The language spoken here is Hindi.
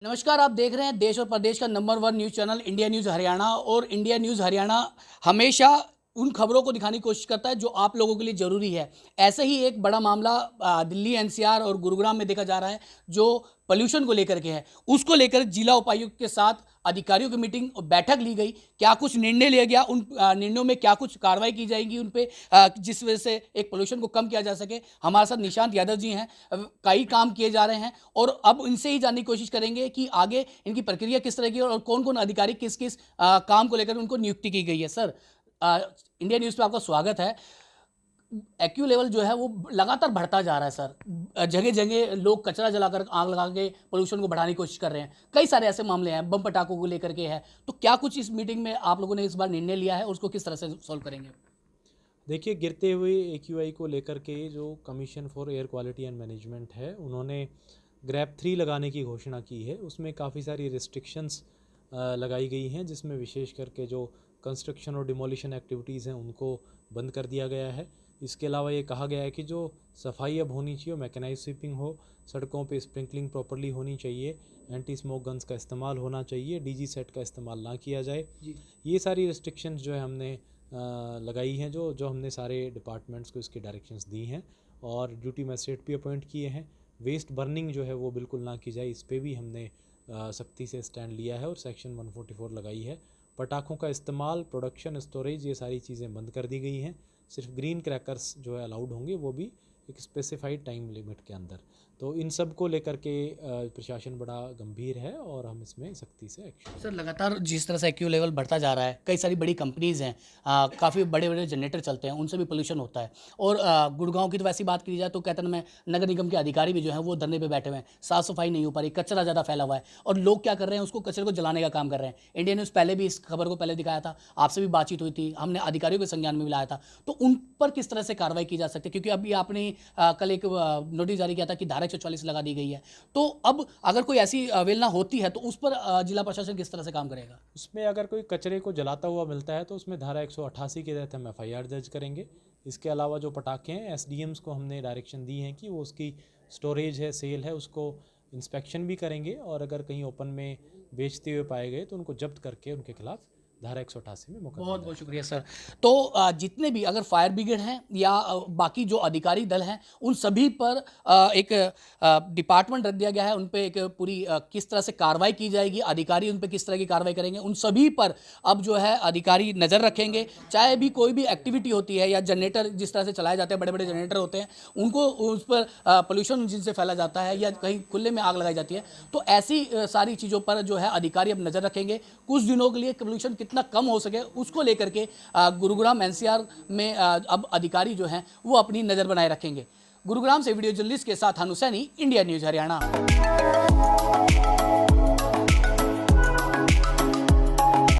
नमस्कार, आप देख रहे हैं देश और प्रदेश का number 1 news channel India news Haryana. और इंडिया न्यूज़ हरियाणा हमेशा उन खबरों को दिखाने की कोशिश करता है जो आप लोगों के लिए ज़रूरी है। ऐसे ही एक बड़ा मामला दिल्ली एनसीआर और गुरुग्राम में देखा जा रहा है, जो पॉल्यूशन को लेकर के है। उसको लेकर जिला उपायुक्त के साथ अधिकारियों की मीटिंग और बैठक ली गई। क्या कुछ निर्णय लिया गया, उन निर्णयों में क्या कुछ कार्रवाई की जाएगी उन पे, जिस वजह से एक पॉल्यूशन को कम किया जा सके। हमारे साथ निशांत यादव जी हैं। कई काम किए जा रहे हैं और अब इनसे ही जानने की कोशिश करेंगे कि आगे इनकी प्रक्रिया किस तरह की है और कौन कौन अधिकारी किस किस काम को लेकर उनको नियुक्ति की गई है। सर, इंडिया न्यूज़ पे आपका स्वागत है। एक्यू लेवल जो है वो लगातार बढ़ता जा रहा है सर। जगह जगह लोग कचरा जलाकर, आग लगा के पोल्यूशन को बढ़ाने की कोशिश कर रहे हैं। कई सारे ऐसे मामले हैं, बम पटाखों को लेकर के है। तो क्या कुछ इस मीटिंग में आप लोगों ने इस बार निर्णय लिया है और उसको किस तरह से सॉल्व करेंगे? देखिए, गिरते हुए एक्यूआई को लेकर के जो commission for air quality and management है, उन्होंने ग्रैप 3 लगाने की घोषणा की है। उसमें काफ़ी सारी रिस्ट्रिक्शंस लगाई गई हैं, जिसमें विशेष करके जो कंस्ट्रक्शन और डिमोलिशन एक्टिविटीज़ हैं उनको बंद कर दिया गया है। इसके अलावा ये कहा गया है कि जो सफाई अब होनी चाहिए, मैकेनाइज स्वीपिंग हो, सड़कों पे स्प्रिंकलिंग प्रॉपर्ली होनी चाहिए, एंटी स्मोक गन्स का इस्तेमाल होना चाहिए, डीजी सेट का इस्तेमाल ना किया जाए। ये सारी रिस्ट्रिक्शंस जो है हमने लगाई हैं, जो जो हमने सारे डिपार्टमेंट्स को इसकी डायरेक्शंस दी हैं और ड्यूटी मजिस्ट्रेट भी अपॉइंट किए हैं। वेस्ट बर्निंग जो है वो बिल्कुल ना की जाए, इस पे भी हमने सख्ती से स्टैंड लिया है और सेक्शन 144 लगाई है। पटाखों का इस्तेमाल, प्रोडक्शन, स्टोरेज, ये सारी चीज़ें बंद कर दी गई हैं। सिर्फ ग्रीन क्रैकर्स जो है अलाउड होंगे, वो भी एक स्पेसिफाइड टाइम लिमिट के अंदर। तो इन सब को लेकर के प्रशासन बड़ा गंभीर है और हम इसमें सख्ती से एक्शन। सर, लगातार जिस तरह से एक्यू लेवल बढ़ता जा रहा है, कई सारी बड़ी कंपनीज़ हैं, काफ़ी बड़े बड़े जनरेटर चलते हैं, उनसे भी पोल्यूशन होता है। और गुड़गांव की तो वैसी बात की जाए तो कहते हैं में नगर निगम के अधिकारी भी जो हैं वो धरने पे बैठे हुए हैं। साफ़ सफाई नहीं हो पा रही, कचरा ज़्यादा फैला हुआ है और लोग क्या कर रहे हैं, उसको कचरे को जलाने का काम कर रहे हैं। इंडिया न्यूज़ पहले भी इस खबर को पहले दिखाया था, आपसे भी बातचीत हुई थी, हमने अधिकारियों के संज्ञान में भी लाया था। तो उन पर किस तरह से कार्रवाई की जा सकती है, क्योंकि अभी आपने कल एक नोटिस जारी किया था कि धारा 144 लगा दी गई है। तो अब अगर कोई ऐसी अवहेलना होती है तो उस पर जिला प्रशासन किस तरह से काम करेगा? उसमें अगर कोई कचरे को जलाता हुआ मिलता है तो उसमें धारा 188 के तहत हम एफआईआर दर्ज करेंगे। इसके अलावा जो पटाखे हैं, एसडीएम्स को हमने डायरेक्शन दी है कि वो उसकी स्टोरेज है, सेल है, उसको इंस्पेक्शन भी करेंगे और अगर कहीं ओपन में बेचते हुए पाए गए तो उनको जब्त करके उनके खिलाफ धारा 188 में मुकदमा बहुत दर्ज। बहुत शुक्रिया सर। तो जितने भी अगर फायर ब्रिगेड हैं या बाकी जो अधिकारी दल हैं, उन सभी पर एक डिपार्टमेंट रख दिया गया है। उन पे एक पूरी किस तरह से कार्रवाई की जाएगी, अधिकारी उन पे किस तरह की कार्रवाई करेंगे, उन सभी पर अब जो है अधिकारी नज़र रखेंगे। चाहे भी कोई भी एक्टिविटी होती है या जनरेटर जिस तरह से चलाए जाते हैं, बड़े बड़े जनरेटर होते हैं, उनको उस पर पोल्यूशन जिनसे फैला जाता है या कहीं खुले में आग लगाई जाती है, तो ऐसी सारी चीज़ों पर जो है अधिकारी अब नज़र रखेंगे। कुछ दिनों के लिए पोल्यूशन कितना कम हो सके उसको लेकर के गुरुग्राम एनसीआर में अब अधिकारी जो हैं वो अपनी नज़र बनाए रखेंगे। गुरुग्राम से वीडियो जर्नलिस्ट के साथ हनु सैनी, इंडिया न्यूज़ हरियाणा।